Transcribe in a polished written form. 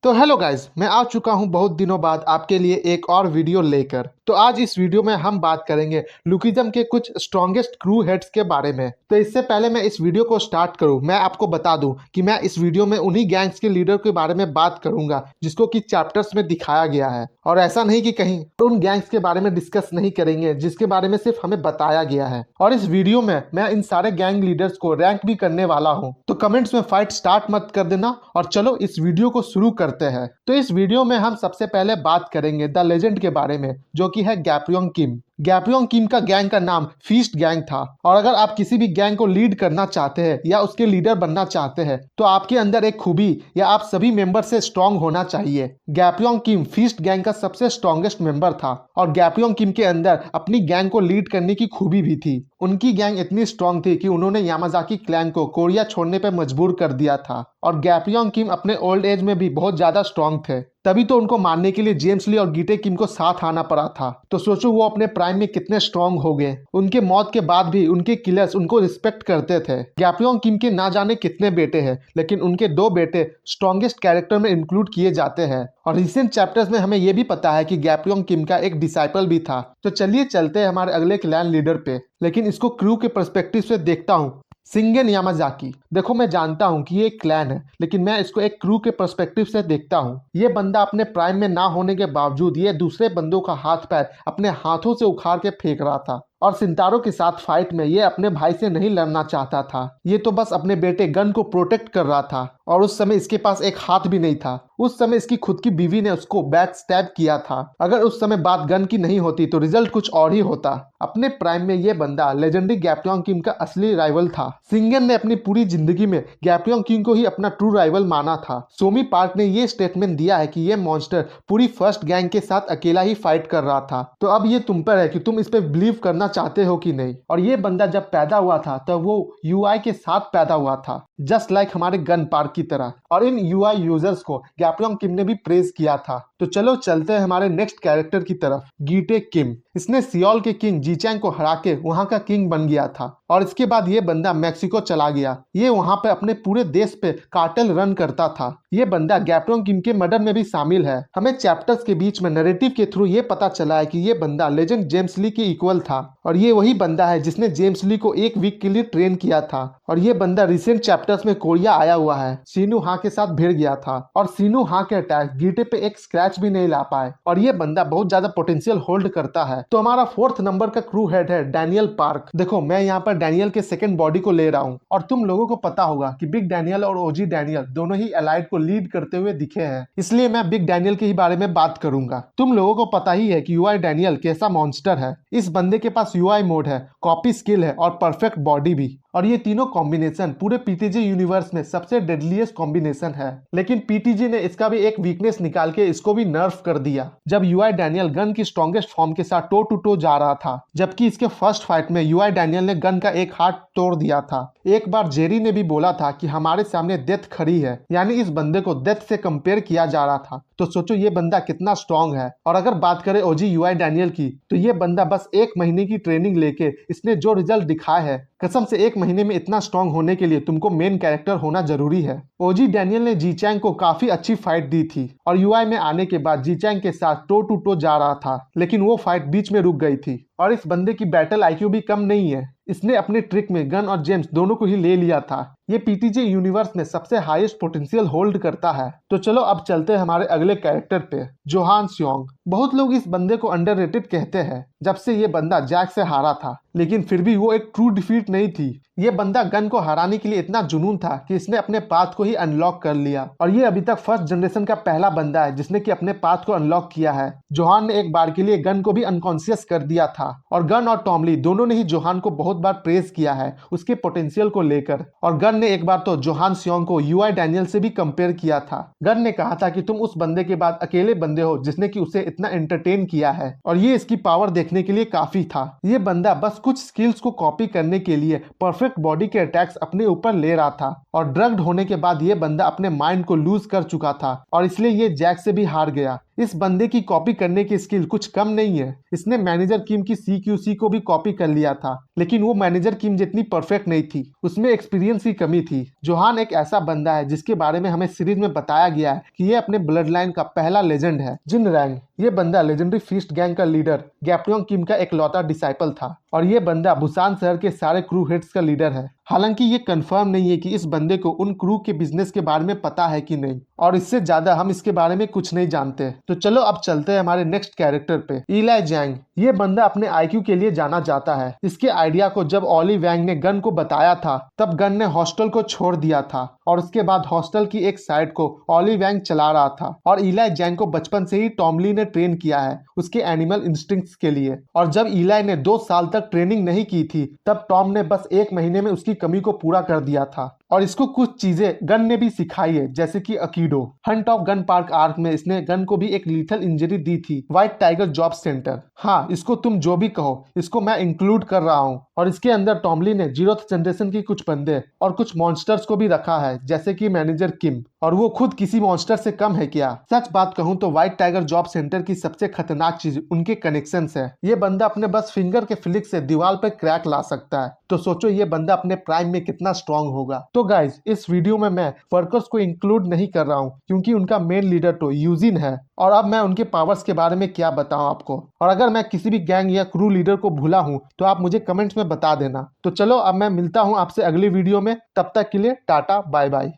तो hello guys, मैं आ चुका हूं बहुत दिनों बाद आपके लिए एक और वीडियो लेकर। तो आज इस वीडियो में हम बात करेंगे लुकिज्म के कुछ स्ट्रॉन्गेस्ट क्रू हेड्स के बारे में। तो इससे पहले मैं इस वीडियो को स्टार्ट करूं, मैं आपको बता दूं कि मैं इस वीडियो में उन्हीं गैंग्स के लीडर के बारे में बात करूंगा जिसको कि चैप्टर्स में दिखाया गया है, और ऐसा नहीं कि कहीं उन गैंग्स के बारे में डिस्कस नहीं करेंगे जिसके बारे में सिर्फ हमें बताया गया है। और इस वीडियो में मैं इन सारे गैंग लीडर्स को रैंक भी करने वाला हूँ। तो कमेंट्स में फाइट स्टार्ट मत कर देना, और चलो इस वीडियो को शुरू करते हैं। तो इस वीडियो में हम सबसे पहले बात करेंगे द लेजेंड के बारे में, जो कि है गैप्योंग किम। गैप्योंग किम का गैंग का नाम फीस्ट गैंग था, और अगर आप किसी भी गैंग को लीड करना चाहते हैं या उसके लीडर बनना चाहते हैं तो आपके अंदर एक खूबी या आप सभी मेंबर से स्ट्रांग होना चाहिए। गैप्योंग किम फीस्ट गैंग का सबसे स्ट्रॉन्गेस्ट मेंबर था, और गैप्योंग किम के अंदर अपनी गैंग को लीड करने की खूबी भी थी। उनकी गैंग इतनी स्ट्रांग थी कि उन्होंने यामाजाकी क्लैन को कोरिया छोड़ने पर मजबूर कर दिया था, और गैप्योंग किम अपने ओल्ड एज में भी बहुत ज्यादा स्ट्रांग थे। तभी तो उनको मारने के लिए जेम्स ली और गीटे किम को साथ आना पड़ा था। तो सोचो वो अपने प्राइम में कितने स्ट्रांग हो गए। उनके मौत के बाद भी उनके किलर्स उनको रिस्पेक्ट करते थे। गैप्योंग किम के ना जाने कितने बेटे हैं, लेकिन उनके 2 बेटे स्ट्रॉन्गेस्ट कैरेक्टर में इंक्लूड किए जाते हैं। और रिसेंट चैप्टर्स में हमें यह भी पता है कि गैप्योंग किम का एक डिसाइपल भी था। तो चलिए चलते हैं हमारे अगले क्लैन लीडर पे, लेकिन इसको क्रू के पर्सपेक्टिव से देखता हूँ। शिंगेन यामाजाकी। देखो, मैं जानता हूँ कि ये एक क्लैन है, लेकिन मैं इसको एक क्रू के पर्सपेक्टिव से देखता हूँ। ये बंदा अपने प्राइम में ना होने के बावजूद ये दूसरे बंदों का हाथ पैर अपने हाथों से उखाड़ के फेंक रहा था, और सिंतारो के साथ फाइट में ये अपने भाई से नहीं लड़ना चाहता था। ये तो बस अपने बेटे गन को प्रोटेक्ट कर रहा था, और उस समय इसके पास एक हाथ भी नहीं था। उस समय इसकी खुद की बीवी ने उसको बैक स्टैब किया था। अगर उस समय बात गन की नहीं होती तो रिजल्ट कुछ और ही होता। अपने प्राइम में ये बंदा लेजेंडरी गैप्योंग किम का असली राइवल था। शिंगेन ने अपनी पूरी जिंदगी में गैप्योंग किम को ही अपना ट्रू राइवल माना था। सोमी पार्क ने ये स्टेटमेंट दिया है कि ये मॉन्स्टर पूरी फर्स्ट गैंग के साथ अकेला ही फाइट कर रहा था। तो अब ये तुम पर है कि तुम इस पे बिलीव करना चाहते हो कि नहीं। और ये बंदा जब पैदा हुआ था तब वो यूआई के साथ पैदा हुआ था, जस्ट लाइक हमारे गन पार्क की तरह। और इन यूआई यूजर्स को गैप्योंग किम ने भी प्रेज किया था। तो चलो चलते हैं हमारे नेक्स्ट कैरेक्टर की तरफ, गीटे किम। इसने सियोल के किंग जीचैंग को हरा के वहां का किंग बन गया था, और इसके बाद ये बंदा मैक्सिको चला गया। ये वहां पे अपने पूरे देश पे कार्टेल रन करता था। ये बंदा गैप्योंग किम के मर्डर में भी शामिल है। हमें चैप्टर्स के बीच में नैरेटिव के थ्रू ये पता चला है कि ये बंदा लेजेंड जेम्स ली के इक्वल था, और ये वही बंदा है जिसने जेम्स ली को 1 वीक के लिए ट्रेन किया था। और ये बंदा रिसेंट चैप्टर्स में कोरिया आया हुआ है, सीनू हा के साथ भिड़ गया था, और सीनू हा के अटैक गीटे पे एक स्क्रैच भी नहीं ला पाए। और ये बंदा बहुत ज्यादा पोटेंशियल होल्ड करता है। तो हमारा 4th नंबर का क्रू हेड है डैनियल पार्क। देखो, मैं यहाँ पर डैनियल के सेकंड बॉडी को ले रहा हूँ, और तुम लोगों को पता होगा कि बिग डैनियल और ओजी डैनियल दोनों ही एलाइड को लीड करते हुए दिखे हैं, इसलिए मैं बिग डैनियल के ही बारे में बात करूंगा। तुम लोगों को पता ही है कि यूआई डैनियल कैसा मॉन्स्टर है। इस बंदे के पास यूआई मोड है, कॉपी स्किल है, और परफेक्ट बॉडी भी। और ये तीनों कॉम्बिनेशन पूरे पीटीजी यूनिवर्स में सबसे डेडलीस्ट कॉम्बिनेशन है। लेकिन पीटीजी ने इसका भी एक वीकनेस निकाल के इसको भी नर्फ कर दिया, जब यूआई डैनियल गन की स्ट्रॉन्गेस्ट फॉर्म के साथ टो टू टो जा रहा था। जबकि इसके फर्स्ट फाइट में यूआई डैनियल ने गन का एक हाथ तोड़ दिया था। एक बार जेरी ने भी बोला था कि हमारे सामने डेथ खड़ी है, यानी इस बंदे को डेथ से कंपेयर किया जा रहा था। तो सोचो ये बंदा कितना स्ट्रांग है। और अगर बात करें ओजी यूआई डैनियल की, तो ये बंदा बस 1 महीने की ट्रेनिंग लेके इसने जो रिजल्ट दिखाया है, कसम से 1 महीने में इतना स्ट्रांग होने के लिए तुमको मेन कैरेक्टर होना जरूरी है। ओजी डैनियल ने जीचैंग को काफी अच्छी फाइट दी थी, और यूआई में आने के बाद जीचैंग के साथ टो टू टो जा रहा था, लेकिन वो फाइट बीच में रुक गई थी। और इस बंदे की बैटल आईक्यू भी कम नहीं है। इसने अपने ट्रिक में गन और जेम्स दोनों को ही ले लिया था। ये पीटीजे यूनिवर्स में सबसे हाईएस्ट पोटेंशियल होल्ड करता है। तो चलो अब चलते हैं हमारे अगले कैरेक्टर पे, जोहान स्योंग। बहुत लोग इस बंदे को अंडररेटेड कहते हैं, जब से ये बंदा जैक से हारा था, लेकिन फिर भी वो एक ट्रू डिफीट नहीं थी। ये बंदा गन को हराने के लिए इतना जुनून था कि इसने अपने पाथ को ही अनलॉक कर लिया, और ये अभी तक फर्स्ट जनरेशन का पहला बंदा है जिसने कि अपने पाथ को अनलॉक किया है। जोहान ने एक बार के लिए गन को भी अनकॉन्शियस कर दिया था, और गन और टॉमली दोनों ने ही जोहान को बहुत बार प्रेज किया है उसके पोटेंशियल को लेकर। और गन ने एक बार तो जोहान स्योंग को यूआई डैनियल से भी कंपेयर किया था। गन ने कहा था कि तुम उस बंदे के बाद अकेले बंदे हो जिसने कि उसे इतना एंटरटेन किया है, और ये इसकी पावर देखने के लिए काफी था। ये बंदा बस कुछ स्किल्स को कॉपी करने के लिए परफेक्ट बॉडी के अटैक्स अपने ऊपर ले रहा था, और ड्रग्ड होने के बाद ये बंदा अपने माइंड को लूज कर चुका था, और इसलिए ये जैक से भी हार गया। इस बंदे की कॉपी करने की स्किल कुछ कम नहीं है। इसने मैनेजर किम की CQC को भी कॉपी कर लिया था, लेकिन वो मैनेजर किम जितनी परफेक्ट नहीं थी, उसमें एक्सपीरियंस की कमी थी। जोहान एक ऐसा बंदा है जिसके बारे में हमें सीरीज में बताया गया है कि ये अपने ब्लड लाइन का पहला लेजेंड है। जिन रैंग, ये बंदा लेजेंडरी फिस्ट गैंग का लीडर गैप्योंग किम का इकलौता डिसाइपल था, और ये बंदा बुसान शहर के सारे क्रू हेड्स का लीडर है। हालांकि ये कंफर्म नहीं है कि इस बंदे को उन क्रू के बिजनेस के बारे में पता है कि नहीं, और इससे ज्यादा हम इसके बारे में कुछ नहीं जानते। तो चलो अब चलते हैं हमारे नेक्स्ट कैरेक्टर पे, इलाई जैंग। ये बंदा अपने IQ के लिए जाना जाता है। इसके आइडिया को जब ऑली वैंग ने गन को बताया था, तब गन ने हॉस्टल को छोड़ दिया था, और उसके बाद हॉस्टल की एक साइड को ऑली वैंग चला रहा था। और इलाई जैंग को बचपन से ही टॉम ली ने ट्रेन किया है उसके एनिमल इंस्टिंक्ट्स के लिए। और जब इलाई ने 2 साल तक ट्रेनिंग नहीं की थी, तब टॉम ने बस 1 महीने में उसकी कमी को पूरा कर दिया था। और इसको कुछ चीजें गन ने भी सिखाई है, जैसे कि aikido. Hunt of gun park arc में इसने गन को भी एक लीथल इंजरी दी थी, व्हाइट टाइगर जॉब सेंटर। हाँ, इसको तुम जो भी कहो, इसको मैं इंक्लूड कर रहा हूँ। और इसके अंदर टॉमली ने 0th जनरेशन की कुछ बंदे और कुछ मॉन्स्टर्स को भी रखा है, जैसे कि मैनेजर किम, और वो खुद किसी मॉन्स्टर से कम है क्या। सच बात कहूँ तो व्हाइट टाइगर जॉब सेंटर की सबसे खतरनाक चीज उनके कनेक्शंस है। ये बंदा अपने बस फिंगर के फ्लिक से दीवार पे क्रैक ला सकता है। तो सोचो ये बंदा अपने प्राइम में कितना स्ट्रांग होगा। तो गाइज, इस वीडियो में मैं वर्कर्स को इंक्लूड नहीं कर रहा हूँ, क्योंकि उनका मेन लीडर तो यूजिन है। और अब मैं उनके पावर्स के बारे में क्या बताऊं आपको। और अगर मैं किसी भी गैंग या क्रू लीडर को भूला हूं, तो आप मुझे कमेंट्स में बता देना। तो चलो अब मैं मिलता हूं आपसे अगली वीडियो में। तब तक के लिए टाटा बाय बाय।